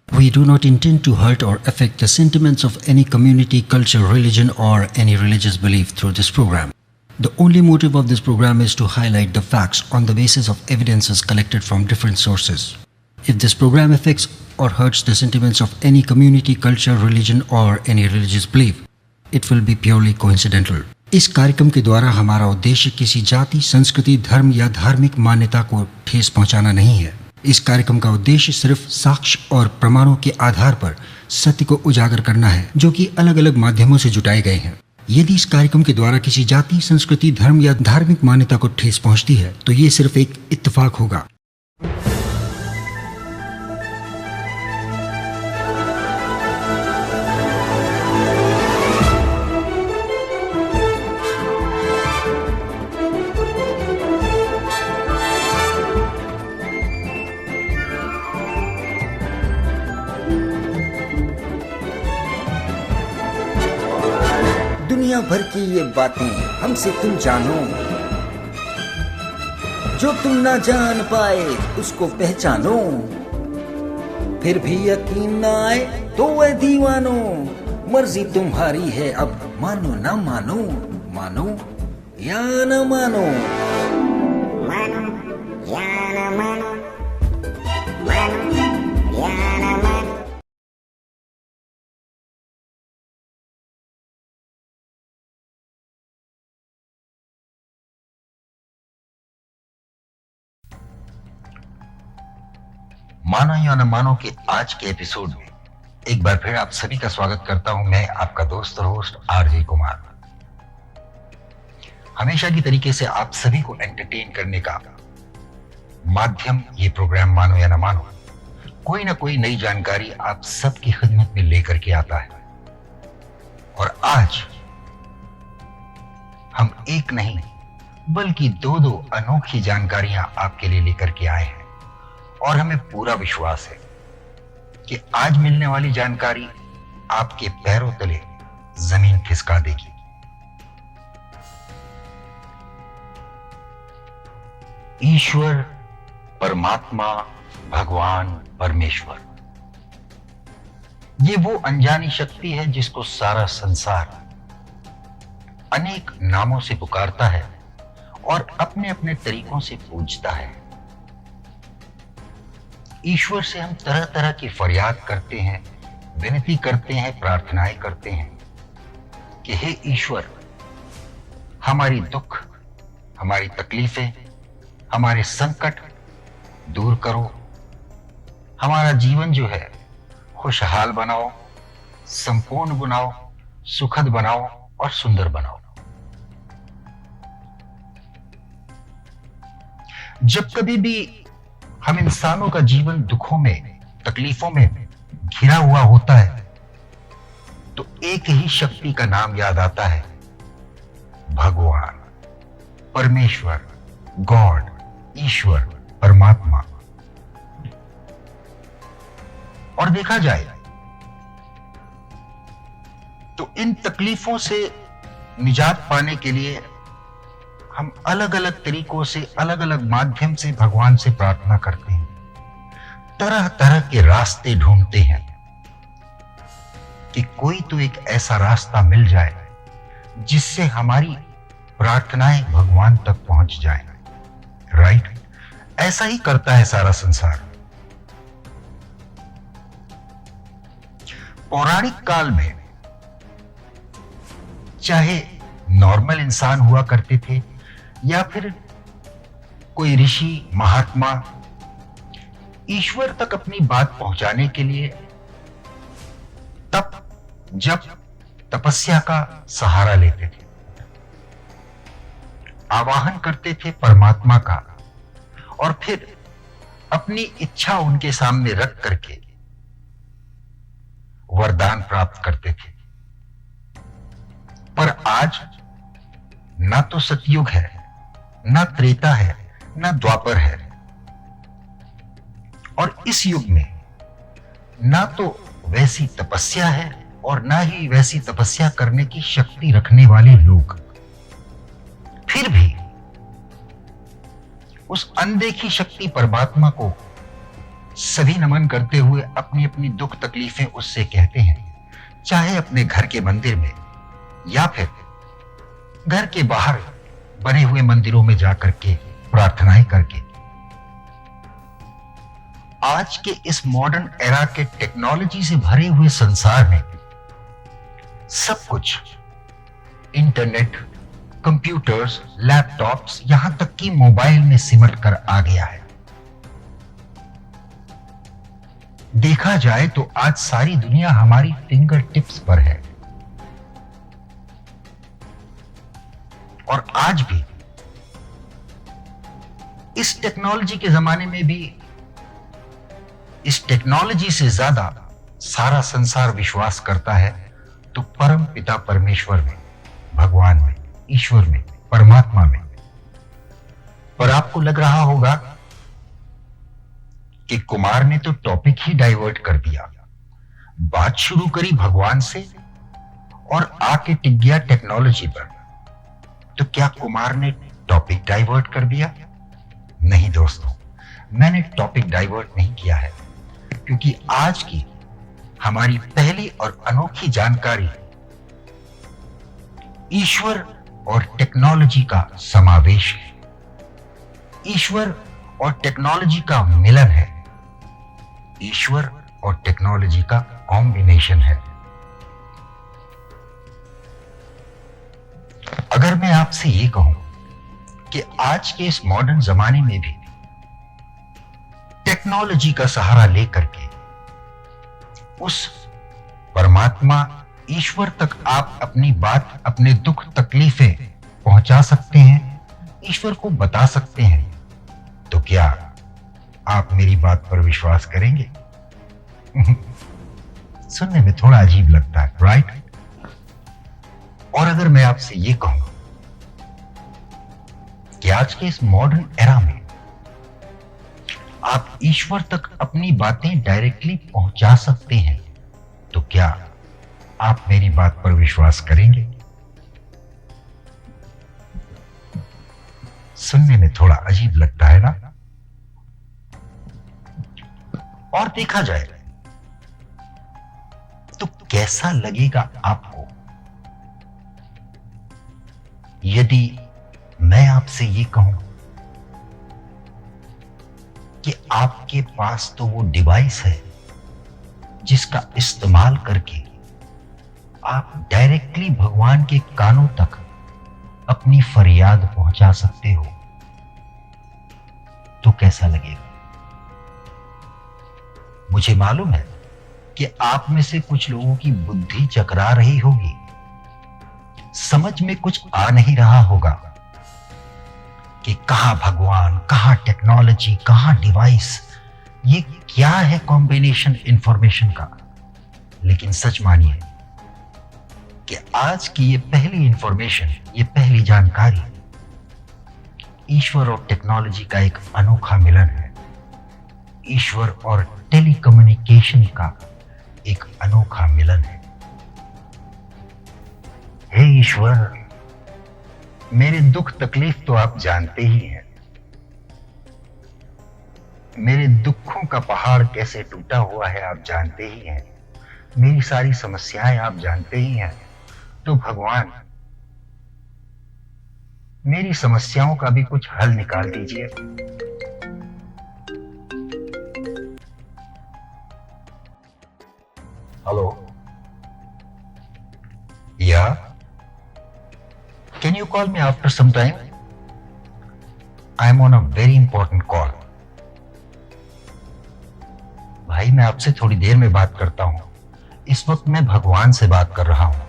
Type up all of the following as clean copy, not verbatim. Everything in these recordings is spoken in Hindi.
We do not intend to hurt or affect the sentiments of any community, culture, religion, or any religious belief through this program. The only motive of this program is to highlight the facts on the basis of evidences collected from different sources. If this program affects or hurts the sentiments of any community, culture, religion, or any religious belief, it will be purely coincidental. इस कार्यक्रम के द्वारा हमारा उद्देश्य किसी जाति, संस्कृति, धर्म या धार्मिक मान्यता को ठेस पहुंचाना नहीं है। इस कार्यक्रम का उद्देश्य सिर्फ साक्ष्य और प्रमाणों के आधार पर सत्य को उजागर करना है, जो कि अलग अलग माध्यमों से जुटाए गए हैं। यदि इस कार्यक्रम के द्वारा किसी जाति, संस्कृति, धर्म या धार्मिक मान्यता को ठेस पहुंचती है तो ये सिर्फ एक इत्तेफाक होगा। दुनिया भर की ये बातें हमसे तुम जानो, जो तुम ना जान पाए उसको पहचानो, फिर भी यकीन ना आए तो वह दीवानो, मर्जी तुम्हारी है अब मानो ना मानो, मानो या ना मानो, मानो या ना मानो, मानो या ना मानो। मानो या न मानो के आज के एपिसोड में एक बार फिर आप सभी का स्वागत करता हूं। मैं आपका दोस्त और होस्ट आरजे कुमार। हमेशा की तरीके से आप सभी को एंटरटेन करने का माध्यम ये प्रोग्राम मानो या न मानो कोई ना कोई नई जानकारी आप सबकी खिदमत में लेकर के आता है। और आज हम एक नहीं बल्कि दो अनोखी जानकारियां आपके लिए लेकर के आए हैं, और हमें पूरा विश्वास है कि आज मिलने वाली जानकारी आपके पैरों तले जमीन खिसका देगी। ईश्वर, परमात्मा, भगवान, परमेश्वर, ये वो अनजानी शक्ति है जिसको सारा संसार अनेक नामों से पुकारता है और अपने अपने तरीकों से पूजता है। ईश्वर से हम तरह तरह की फरियाद करते हैं, विनती करते हैं, प्रार्थनाएं करते हैं कि हे ईश्वर, हमारी दुख, हमारी तकलीफें, हमारे संकट दूर करो, हमारा जीवन जो है खुशहाल बनाओ, संपूर्ण बनाओ, सुखद बनाओ और सुंदर बनाओ। जब कभी भी हम इंसानों का जीवन दुखों में, तकलीफों में घिरा हुआ होता है तो एक ही शक्ति का नाम याद आता है, भगवान, परमेश्वर, गॉड, ईश्वर, परमात्मा। और देखा जाए तो इन तकलीफों से निजात पाने के लिए हम अलग अलग तरीकों से, अलग अलग माध्यम से भगवान से प्रार्थना करते हैं, तरह तरह के रास्ते ढूंढते हैं कि कोई तो एक ऐसा रास्ता मिल जाए जिससे हमारी प्रार्थनाएं भगवान तक पहुंच जाएं। राइट? ऐसा ही करता है सारा संसार। पौराणिक काल में चाहे नॉर्मल इंसान हुआ करते थे या फिर कोई ऋषि, महात्मा, ईश्वर तक अपनी बात पहुंचाने के लिए तप, जप, तपस्या का सहारा लेते थे, आवाहन करते थे परमात्मा का, और फिर अपनी इच्छा उनके सामने रख करके वरदान प्राप्त करते थे। पर आज ना तो सतयुग है, ना त्रेता है, ना द्वापर है, और इस युग में ना तो वैसी तपस्या है और ना ही वैसी तपस्या करने की शक्ति रखने वाले लोग। फिर भी उस अनदेखी शक्ति परमात्मा को सभी नमन करते हुए अपनी अपनी दुख तकलीफें उससे कहते हैं, चाहे अपने घर के मंदिर में या फिर घर के बाहर बने हुए मंदिरों में जाकर के प्रार्थनाएं करके। आज के इस मॉडर्न एरा के टेक्नोलॉजी से भरे हुए संसार में सब कुछ इंटरनेट, कंप्यूटर्स, लैपटॉप्स, यहां तक कि मोबाइल में सिमट कर आ गया है। देखा जाए तो आज सारी दुनिया हमारी फिंगर टिप्स पर है। और आज भी इस टेक्नोलॉजी के जमाने में भी इस टेक्नोलॉजी से ज्यादा सारा संसार विश्वास करता है तो परम पिता परमेश्वर में, भगवान में, ईश्वर में, परमात्मा में। पर आपको लग रहा होगा कि कुमार ने तो टॉपिक ही डाइवर्ट कर दिया, बात शुरू करी भगवान से और आके टिक गया टेक्नोलॉजी पर। तो क्या कुमार ने टॉपिक डाइवर्ट कर दिया? नहीं दोस्तों, मैंने टॉपिक डाइवर्ट नहीं किया है, क्योंकि आज की हमारी पहली और अनोखी जानकारी ईश्वर और टेक्नोलॉजी का समावेश है। ईश्वर और टेक्नोलॉजी का मिलन है, ईश्वर और टेक्नोलॉजी का कॉम्बिनेशन है। अगर मैं आपसे ये कहूं कि आज के इस मॉडर्न जमाने में भी टेक्नोलॉजी का सहारा लेकर के उस परमात्मा ईश्वर तक आप अपनी बात, अपने दुख तकलीफें पहुंचा सकते हैं, ईश्वर को बता सकते हैं, तो क्या आप मेरी बात पर विश्वास करेंगे? सुनने में थोड़ा अजीब लगता है, राइट? और अगर मैं आपसे ये कहूं कि आज के इस मॉडर्न एरा में आप ईश्वर तक अपनी बातें डायरेक्टली पहुंचा सकते हैं, तो क्या आप मेरी बात पर विश्वास करेंगे? सुनने में थोड़ा अजीब लगता है ना? और देखा जाए तो कैसा लगेगा आपको यदि मैं आपसे ये कहूं कि आपके पास तो वो डिवाइस है जिसका इस्तेमाल करके आप डायरेक्टली भगवान के कानों तक अपनी फरियाद पहुंचा सकते हो, तो कैसा लगेगा? मुझे मालूम है कि आप में से कुछ लोगों की बुद्धि चकरा रही होगी, समझ में कुछ आ नहीं रहा होगा कि कहां भगवान, कहां टेक्नोलॉजी, कहां डिवाइस, ये क्या है कॉम्बिनेशन इंफॉर्मेशन का। लेकिन सच मानिए कि आज की ये पहली इंफॉर्मेशन, ये पहली जानकारी ईश्वर और टेक्नोलॉजी का एक अनोखा मिलन है, ईश्वर और टेलीकम्युनिकेशन का एक अनोखा मिलन है। हे ईश्वर, मेरे दुख तकलीफ तो आप जानते ही हैं, मेरे दुखों का पहाड़ कैसे टूटा हुआ है आप जानते ही हैं, मेरी सारी समस्याएं आप जानते ही हैं। तो भगवान, मेरी समस्याओं का भी कुछ हल निकाल दीजिए। Hello, yeah can you call me after some time? I am on a very important call. भाई, मैं आपसे थोड़ी देर में बात करता हूं, इस वक्त मैं भगवान से बात कर रहा हूं।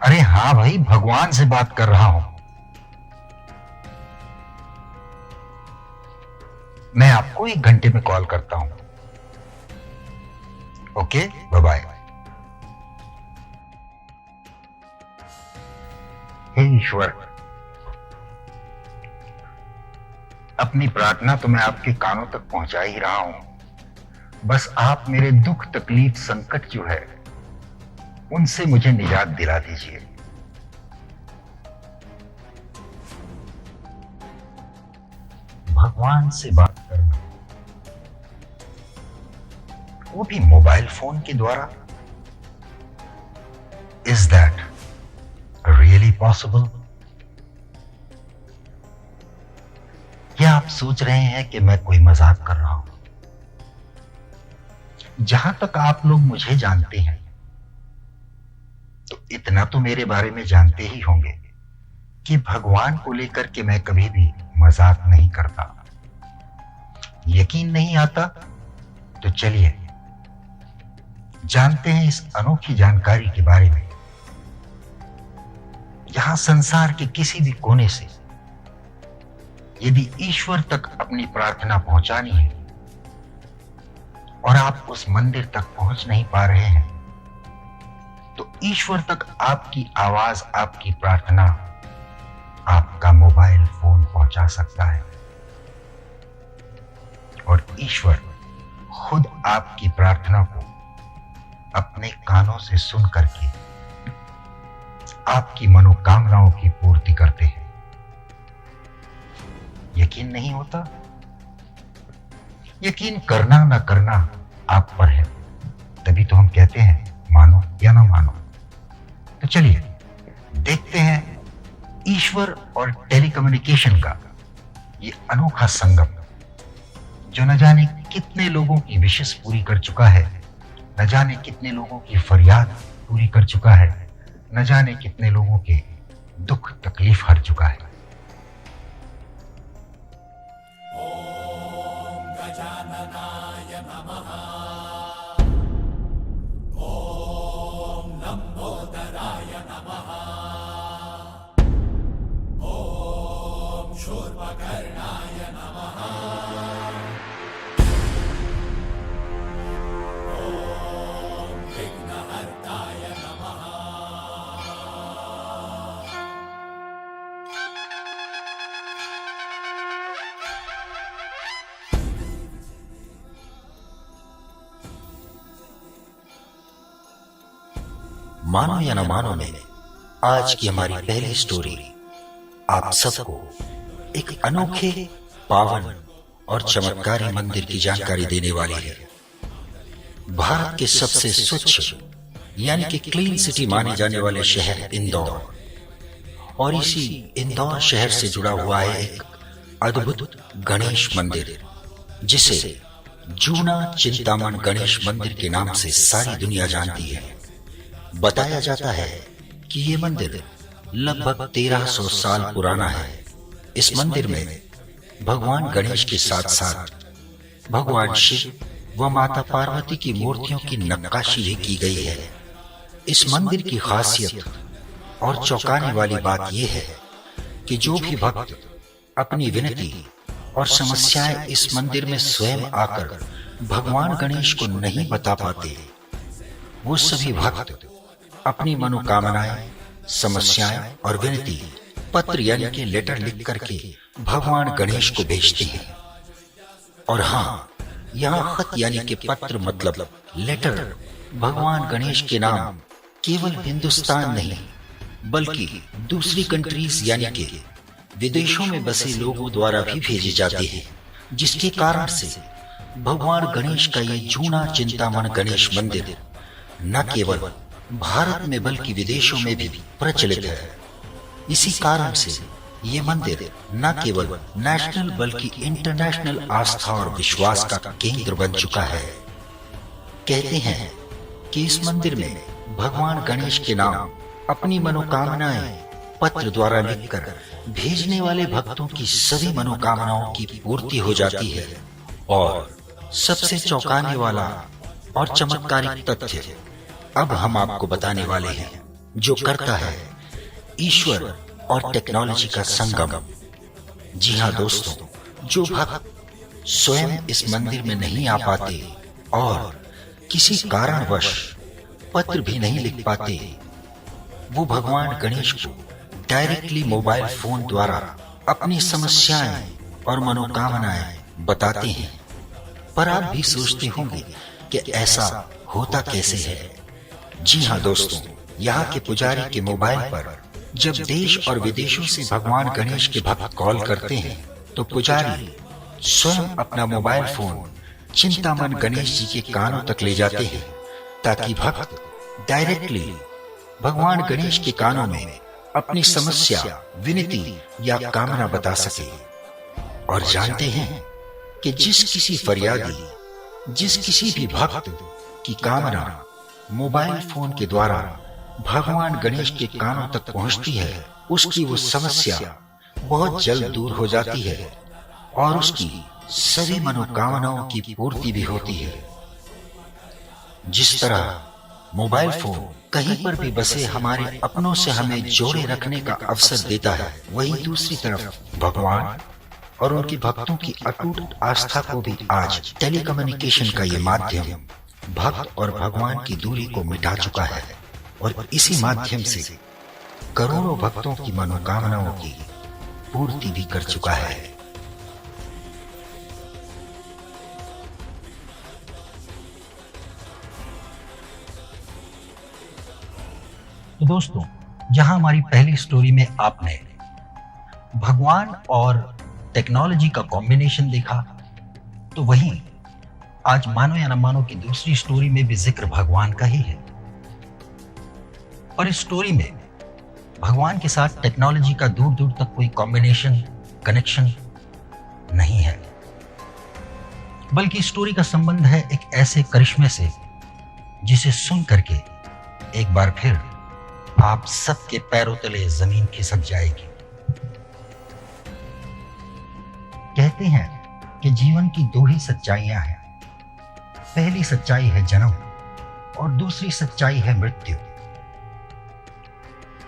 अरे हाँ भाई, भगवान से बात कर रहा हूं। मैं आपको 1 घंटे में कॉल करता हूं। Okay, bye bye. हे ईश्वर, अपनी प्रार्थना तो मैं आपके कानों तक पहुंचा ही रहा हूं, बस आप मेरे दुख तकलीफ संकट जो है उनसे मुझे निजात दिला दीजिए। भगवान से बात करना वो भी मोबाइल फोन के द्वारा। Is that really possible? या आप सोच रहे हैं कि मैं कोई मजाक कर रहा हूं? जहां तक आप लोग मुझे जानते हैं तो इतना तो मेरे बारे में जानते ही होंगे कि भगवान को लेकर के मैं कभी भी मजाक नहीं करता। यकीन नहीं आता तो चलिए जानते हैं इस अनोखी जानकारी के बारे में। यहां संसार के किसी भी कोने से यदि ईश्वर तक अपनी प्रार्थना पहुंचानी है और आप उस मंदिर तक पहुंच नहीं पा रहे हैं, तो ईश्वर तक आपकी आवाज, आपकी प्रार्थना आपका मोबाइल फोन पहुंचा सकता है। और ईश्वर खुद आपकी प्रार्थना को अपने कानों से सुन करके आपकी मनोकामनाओं की पूर्ति करते हैं। यकीन नहीं होता? यकीन करना ना करना आप पर है, तभी तो हम कहते हैं मानो या ना मानो। तो चलिए देखते हैं ईश्वर और टेलीकम्युनिकेशन का ये अनोखा संगम, जो न जाने कितने लोगों की विशेष पूरी कर चुका है, न जाने कितने लोगों की फरियाद पूरी कर चुका है, न जाने कितने लोगों के दुख तकलीफ हर चुका है। मानो या न मानो में आज की हमारी पहली स्टोरी आप सबको एक अनोखे, पावन और चमत्कारी मंदिर की जानकारी देने वाली है। भारत के सबसे स्वच्छ यानी कि क्लीन सिटी माने जाने वाले शहर इंदौर, और इसी इंदौर शहर से जुड़ा हुआ है एक अद्भुत गणेश मंदिर, जिसे जूना चिंतामण गणेश मंदिर के नाम से सारी दुनिया जानती है। बताया जाता है कि ये मंदिर लगभग 1300 साल पुराना है। इस मंदिर में भगवान गणेश के साथ साथ भगवान शिव व माता पार्वती की मूर्तियों की नक्काशी भी की गई है। इस मंदिर की खासियत और चौंकाने वाली बात यह है कि जो भी भक्त अपनी विनती और समस्याएं इस मंदिर में स्वयं आकर भगवान गणेश को नहीं बता पाते, वो सभी भक्त अपनी मनोकामनाएं, समस्याएं और विनती पत्र यानी कि लेटर लिख करके भगवान गणेश को भेजते हैं। और हाँ, यहाँ खत यानी कि पत्र मतलब लेटर भगवान गणेश के नाम केवल हिंदुस्तान नहीं बल्कि दूसरी कंट्रीज यानी कि विदेशों में बसे लोगों द्वारा भी भेजे जाते हैं, जिसके कारण से भगवान गणेश का ये जूना चिंतामण गणेश मंदिर न केवल भारत में बल्कि विदेशों में भी प्रचलित है। इसी कारण से ये मंदिर न केवल नेशनल बल्कि इंटरनेशनल आस्था और विश्वास का केंद्र बन चुका है। कहते हैं कि इस मंदिर में भगवान गणेश के नाम अपनी मनोकामनाएं पत्र द्वारा लिखकर भेजने वाले भक्तों की सभी मनोकामनाओं की पूर्ति हो जाती है। और सबसे चौंकाने वाला और चमत्कारिक तथ्य अब हम आपको बताने वाले हैं, जो करता है ईश्वर और टेक्नोलॉजी का संगम। जी हाँ दोस्तों, जो भक्त स्वयं इस मंदिर में नहीं आ पाते और किसी कारणवश पत्र भी नहीं लिख पाते, वो भगवान गणेश को डायरेक्टली मोबाइल फोन द्वारा अपनी समस्याएं और मनोकामनाएं बताते हैं। पर आप भी सोचते होंगे कि ऐसा होता कैसे है। जी हाँ दोस्तों, यहाँ के पुजारी के मोबाइल पर जब देश और विदेशों से भगवान गणेश के भक्त कॉल करते हैं, तो पुजारी स्वयं अपना मोबाइल फोन चिंतामन गणेश जी के कानों तक ले जाते हैं ताकि भक्त डायरेक्टली भगवान गणेश के कानों में अपनी समस्या, विनती या कामना बता सके। और जानते हैं कि जिस किसी फरियादी, जिस किसी भी भक्त की कामना मोबाइल फोन के द्वारा भगवान गणेश के कानों तक पहुंचती है, उसकी वो समस्या बहुत जल्द दूर हो जाती है और उसकी सभी मनोकामनाओं की पूर्ति भी होती है। जिस तरह मोबाइल फोन कहीं पर भी बसे हमारे अपनों से हमें जोड़े रखने का अवसर देता है, वहीं दूसरी तरफ भगवान और उनके भक्तों की अटूट आस्था को भी आज टेलीकम्युनिकेशन का ये माध्यम भक्त और भगवान की दूरी को मिटा चुका है और इसी माध्यम से करोड़ों भक्तों की मनोकामनाओं की पूर्ति भी कर चुका है। तो दोस्तों, जहां हमारी पहली स्टोरी में आपने भगवान और टेक्नोलॉजी का कॉम्बिनेशन देखा, तो वहीं आज मानो या न मानो की दूसरी स्टोरी में भी जिक्र भगवान का ही है। और इस स्टोरी में भगवान के साथ टेक्नोलॉजी का दूर दूर तक कोई कॉम्बिनेशन, कनेक्शन नहीं है, बल्कि स्टोरी का संबंध है एक ऐसे करिश्मे से जिसे सुन करके एक बार फिर आप सबके पैरों तले जमीन खिसक जाएगी। कहते हैं कि जीवन की दो ही सच्चाइयां हैं। पहली सच्चाई है जन्म और दूसरी सच्चाई है मृत्यु।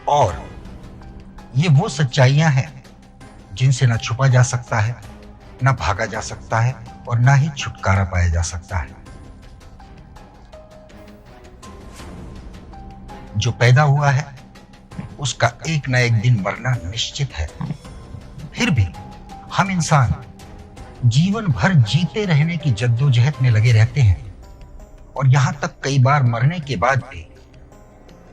और ये वो सच्चाइयां हैं जिनसे ना छुपा जा सकता है, ना भागा जा सकता है और ना ही छुटकारा पाया जा सकता है। जो पैदा हुआ है उसका एक ना एक दिन मरना निश्चित है। फिर भी हम इंसान जीवन भर जीते रहने की जद्दोजहद में लगे रहते हैं और यहां तक कई बार मरने के बाद भी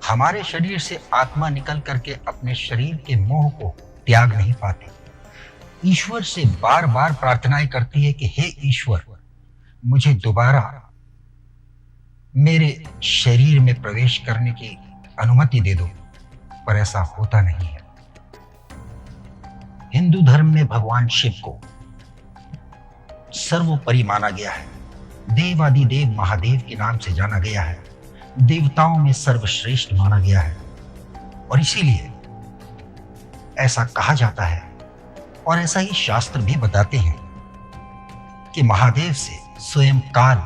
हमारे शरीर से आत्मा निकल करके अपने शरीर के मोह को त्याग नहीं पाती। ईश्वर से बार बार प्रार्थनाएं करती है कि हे ईश्वर, मुझे दोबारा मेरे शरीर में प्रवेश करने की अनुमति दे दो, पर ऐसा होता नहीं है। हिंदू धर्म में भगवान शिव को सर्वोपरि माना गया है, देवादिदेव महादेव के नाम से जाना गया है, देवताओं में सर्वश्रेष्ठ माना गया है। और इसीलिए ऐसा कहा जाता है और ऐसा ही शास्त्र भी बताते हैं कि महादेव से स्वयं काल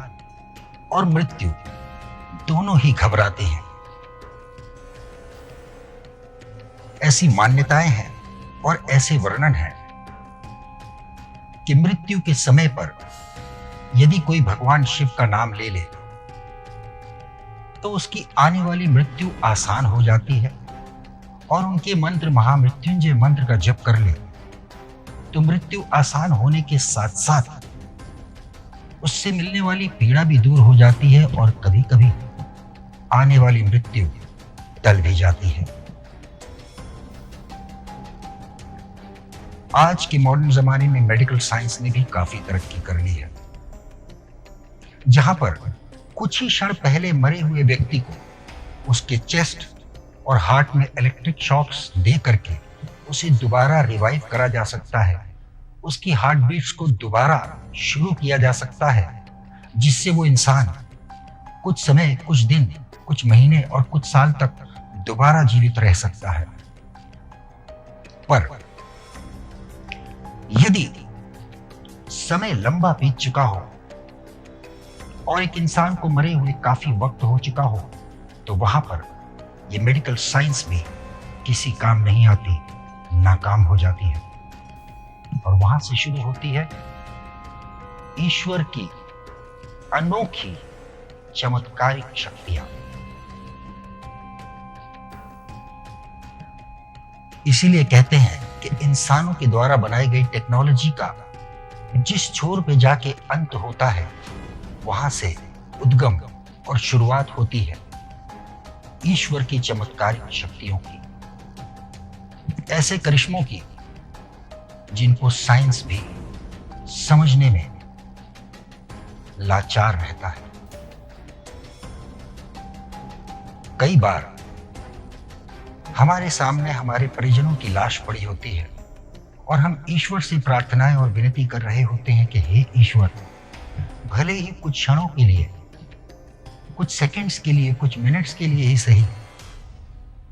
और मृत्यु दोनों ही घबराते हैं। ऐसी मान्यताएं हैं और ऐसे वर्णन हैं कि मृत्यु के समय पर यदि कोई भगवान शिव का नाम ले ले तो उसकी आने वाली मृत्यु आसान हो जाती है, और उनके मंत्र महामृत्युंजय मंत्र का जप कर ले तो मृत्यु आसान होने के साथ साथ उससे मिलने वाली पीड़ा भी दूर हो जाती है और कभी कभी आने वाली मृत्यु टल भी जाती है। आज के मॉडर्न जमाने में मेडिकल साइंस ने भी काफी तरक्की कर ली है, जहां पर कुछ ही क्षण पहले मरे हुए व्यक्ति को उसके चेस्ट और हार्ट में इलेक्ट्रिक शॉक्स दे करके उसे दोबारा रिवाइव करा जा सकता है, उसकी हार्ट बीट्स को दोबारा शुरू किया जा सकता है, जिससे वो इंसान कुछ समय, कुछ दिन, कुछ महीने और कुछ साल तक दोबारा जीवित रह सकता है। पर यदि समय लंबा बीत चुका हो और एक इंसान को मरे हुए काफी वक्त हो चुका हो, तो वहां पर यह मेडिकल साइंस भी किसी काम नहीं आती, नाकाम हो जाती है। और वहां से शुरू होती है ईश्वर की अनोखी चमत्कारिक शक्तियां। इसीलिए कहते हैं कि इंसानों के द्वारा बनाई गई टेक्नोलॉजी का जिस छोर पे जाके अंत होता है, वहां से उद्गम और शुरुआत होती है ईश्वर की चमत्कारिक शक्तियों की, ऐसे करिश्मों की जिनको साइंस भी समझने में लाचार रहता है। कई बार हमारे सामने हमारे परिजनों की लाश पड़ी होती है और हम ईश्वर से प्रार्थनाएं और विनती कर रहे होते हैं कि हे ईश्वर, भले ही कुछ क्षणों के लिए, कुछ सेकंड्स के लिए, कुछ मिनट्स के लिए ही सही,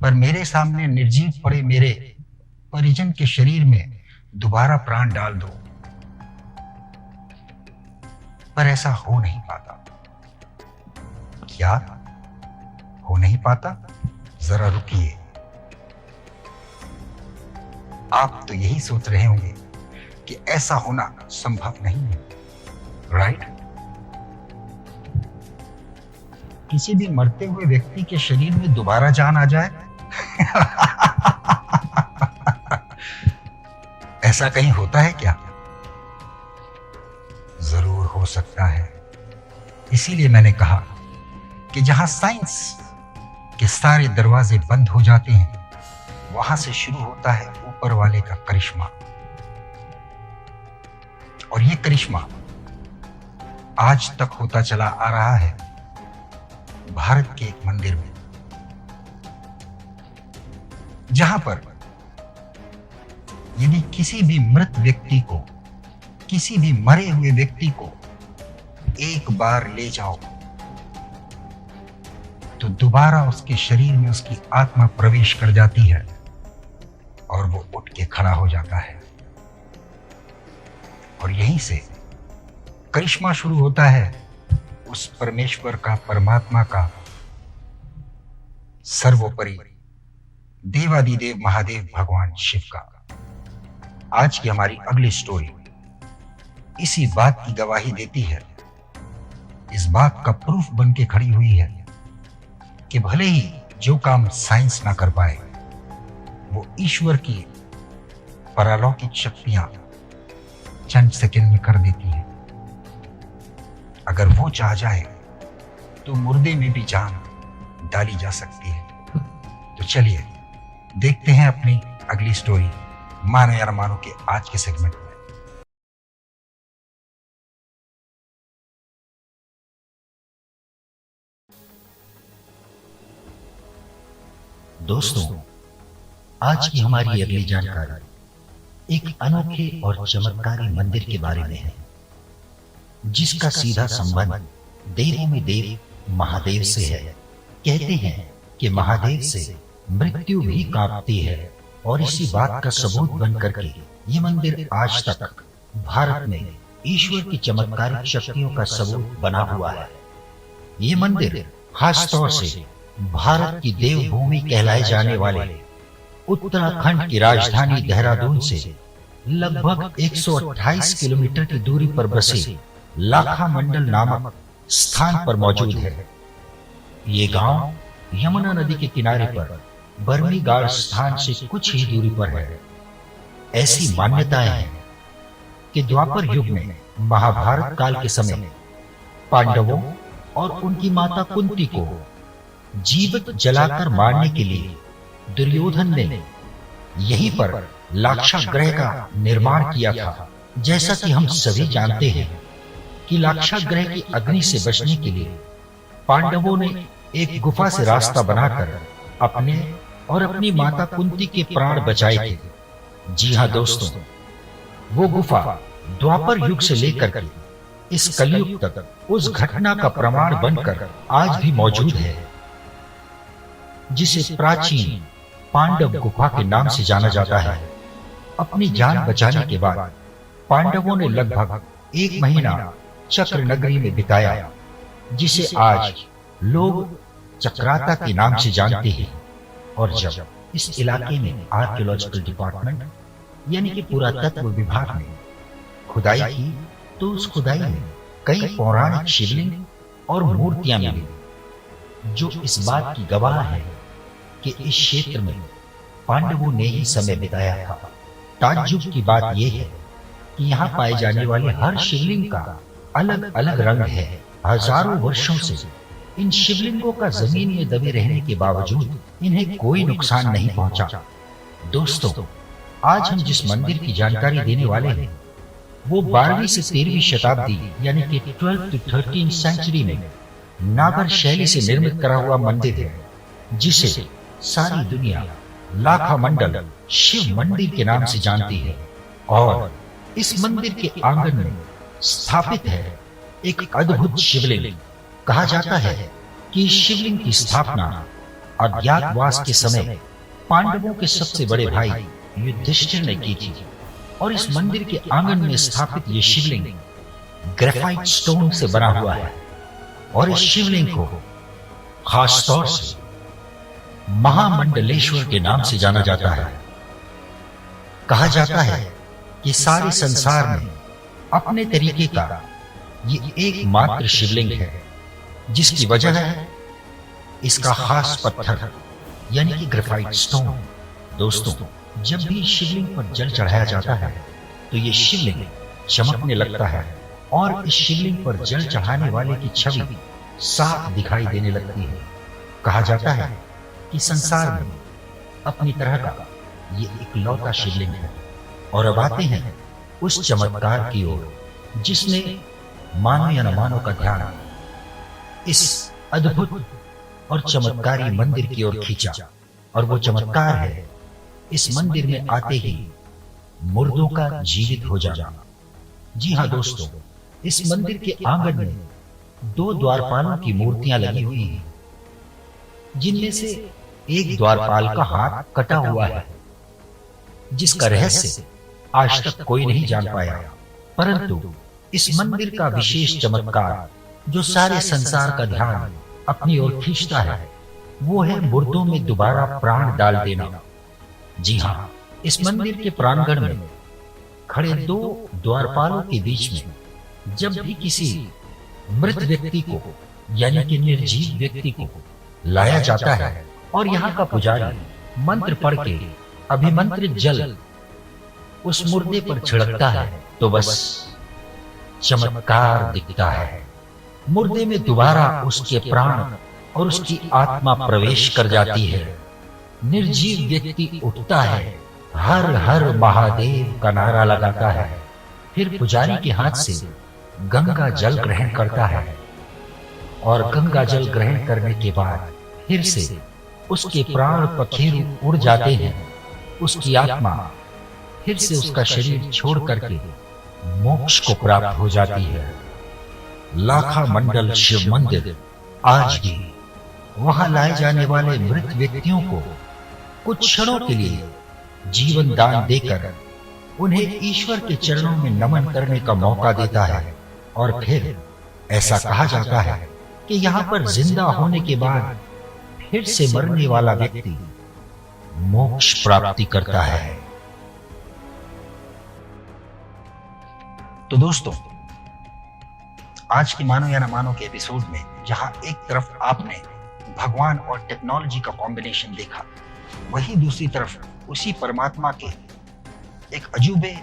पर मेरे सामने निर्जीव पड़े मेरे परिजन के शरीर में दोबारा प्राण डाल दो। पर ऐसा हो नहीं पाता। क्या हो नहीं पाता? जरा रुकिए। आप तो यही सोच रहे होंगे कि ऐसा होना संभव नहीं है, राइट? किसी भी मरते हुए व्यक्ति के शरीर में दोबारा जान आ जाए ऐसा कहीं होता है क्या? जरूर हो सकता है। इसीलिए मैंने कहा कि जहां साइंस के सारे दरवाजे बंद हो जाते हैं, वहां से शुरू होता है ऊपर वाले का करिश्मा। और ये करिश्मा आज तक होता चला आ रहा है भारत के एक मंदिर में, जहां पर यदि किसी भी मृत व्यक्ति को, किसी भी मरे हुए व्यक्ति को एक बार ले जाओ तो दोबारा उसके शरीर में उसकी आत्मा प्रवेश कर जाती है और वो उठ के खड़ा हो जाता है। और यहीं से करिश्मा शुरू होता है उस परमेश्वर का, परमात्मा का, सर्वोपरि देवादिदेव महादेव भगवान शिव का। आज की हमारी अगली स्टोरी इसी बात की गवाही देती है, इस बात का प्रूफ बन के खड़ी हुई है कि भले ही जो काम साइंस ना कर पाए, वो ईश्वर की परालौकिक शक्तियां चंद सेकंड में कर देती है। अगर वो चाह जाए तो मुर्दे में भी जान डाली जा सकती है। तो चलिए देखते हैं अपनी अगली स्टोरी, मानो या न मानो के आज के सेगमेंट में। दोस्तों, आज की हमारी अगली जानकारी एक अनोखे और चमत्कारी मंदिर के बारे में है, जिसका सीधा संबंध देवों में देव महादेव से है। कहते हैं कि महादेव से मृत्यु भी कांपती है, और इसी बात का सबूत बन करके ये मंदिर आज तक भारत में ईश्वर की चमत्कारिक शक्तियों का सबूत बना हुआ है। ये मंदिर खास तौर से भारत की देवभूमि कहलाए जाने वाले उत्तराखंड की राजधानी देहरादून से लगभग 128 किलोमीटर की दूरी पर बसे लाखा मंडल नामक स्थान पर मौजूद है। ये गांव यमुना नदी के किनारे पर बर्मी गाड़ स्थान से कुछ ही दूरी पर है। ऐसी मान्यताएं हैं कि द्वापर युग में महाभारत काल के समय पांडवों और उनकी माता कुंती को जीवित जलाकर मारने के लिए दुर्योधन ने यहीं पर लाक्षागृह का निर्माण किया था। जैसा कि हम सभी जानते हैं कि लाक्षागृह की अग्नि से बचने के लिए पांडवों ने एक गुफा से रास्ता बनाकर अपने और अपनी माता कुंती के प्राण बचाए थे। जी हाँ दोस्तों, वो गुफा द्वापर युग से लेकर के इस कलयुग तक उस घटना का प्रमाण बनकर आज भी मौजूद है, जिसे प्राचीन पांडव गुफा के नाम से जाना जाता है। अपनी जान बचाने के बाद पांडवों ने लगभग 1 महीना चक्र नगरी में बिताया, जिसे आज लोग चक्राता के नाम से जानते हैं। और जब इस इलाके में आर्कियोलॉजिकल डिपार्टमेंट यानी कि पुरातत्व विभाग ने खुदाई की, तो उस खुदाई में कई पौराणिक शिवलिंग और मूर्तियां मिली, जो इस बात की गवाह है कि इस क्षेत्र में पांडवों ने ही समय बिताया था। ताज्जुब की बात यह है कि यहाँ पाए जाने वाले हर शिवलिंग का अलग अलग रंग है। हजारों वर्षों से इन शिवलिंगों का जमीन में दबे रहने के बावजूद इन्हें कोई नुकसान नहीं पहुंचा। दोस्तों, आज हम जिस मंदिर की जानकारी देने वाले हैं, वो 12वीं से 13वीं शताब्दी यानी कि 12th to 13th सेंचुरी में नागर शैली से निर्मित करा हुआ मंदिर है, जिसे सारी दुनिया लाखा मंडल शिव मंदिर के नाम से जानती है। और इस मंदिर के आंगन में स्थापित है एक अद्भुत शिवलिंग। कहा जाता है कि शिवलिंग की स्थापना अज्ञातवास के समय पांडवों के सबसे बड़े भाई युधिष्ठिर ने की थी। और इस मंदिर के आंगन में स्थापित ये शिवलिंग ग्रेफाइट स्टोन से बना हुआ है। और इस शिवलिंग को खास तौर से महामंडलेश्वर के नाम से जाना जाता है। कहा जाता है कि सारे संसार में अपने तरीके का ये एकमात्र शिवलिंग है, जिसकी वजह है इसका खास पत्थर यानी कि ग्रेफाइट स्टोन। दोस्तों, जब भी शिवलिंग पर जल चढ़ाया जाता है तो ये शिवलिंग चमकने लगता है और इस शिवलिंग पर जल चढ़ाने वाले की छवि साफ दिखाई देने लगती है। कहा जाता है कि संसार में अपनी तरह का ये इकलौता शिवलिंग है। और अब आते हैं उस चमत्कार की ओर जिसने मानो या न मानो का ध्यान इस अद्भुत और चमत्कारी मंदिर की ओर खींचा। और वो चमत्कार है इस मंदिर में आते ही मुर्दों का जीवित हो जाना। जी हाँ दोस्तों, इस मंदिर के आंगन में 2 द्वारपालों की मूर्तियां लगी हुई हैं, जिनमें से एक द्वारपाल का हाथ कटा हुआ है, जिसका रहस्य आज तक कोई नहीं जान पाया। परंतु इस मंदिर का विशेष चमत्कार जो सारे संसार का ध्यान अपनी ओर खींचता है, वो है मुर्दों में दोबारा प्राण डाल देना। जी हाँ, इस मंदिर के प्रांगण में खड़े 2 द्वारपालों के बीच में जब भी किसी मृत व्यक्ति को यानी कि निर्जीव व्यक्ति को लाया जाता है और यहाँ का पुजारी मंत्र पढ़ के अभिमंत्रित जल उस मुर्दे पर छिड़कता है तो बस चमत्कार दिखता है। मुर्दे में दोबारा उसके प्राण और उसकी आत्मा प्रवेश कर जाती है। निर्जीव व्यक्ति उठता है, हर हर महादेव का नारा लगाता है, फिर पुजारी के हाथ से गंगा जल ग्रहण करता है। और गंगा जल ग्रहण करने के बाद फिर से उसके प्राण पखेरु उड़ जाते हैं। उसकी आत्मा फिर से उसका शरीर छोड़ करके मोक्ष को प्राप्त हो जाती है। लाखा मंडल शिव मंदिर आज भी वहां लाए जाने वाले मृत व्यक्तियों को कुछ क्षणों के लिए जीवन दान देकर उन्हें ईश्वर के चरणों में नमन करने का मौका देता है। और फिर ऐसा कहा जाता है कि यहाँ पर जिंदा होने के बाद फिर से मरने वाला व्यक्ति मोक्ष प्राप्ति करता है। तो दोस्तों, आज की मानो या न मानो के एपिसोड में जहां एक तरफ आपने भगवान और टेक्नोलॉजी का कॉम्बिनेशन देखा, वहीं दूसरी तरफ उसी परमात्मा के एक अजूबे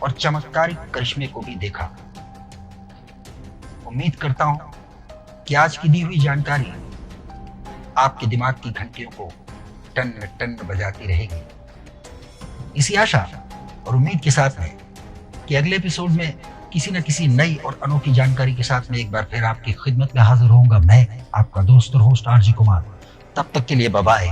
और चमत्कारिक करिश्मे को भी देखा। उम्मीद करता हूं कि आज की दी हुई जानकारी आपके दिमाग की घंटियों को टन टन बजाती रहेगी। इसी आशा और उम्मीद के साथ में कि अगले एपिसोड में किसी न किसी नई और अनोखी जानकारी के साथ में एक बार फिर आपकी खिदमत में हाजिर होऊंगा। मैं आपका दोस्त और होस्ट आरजी कुमार। तब तक के लिए बाय बाय।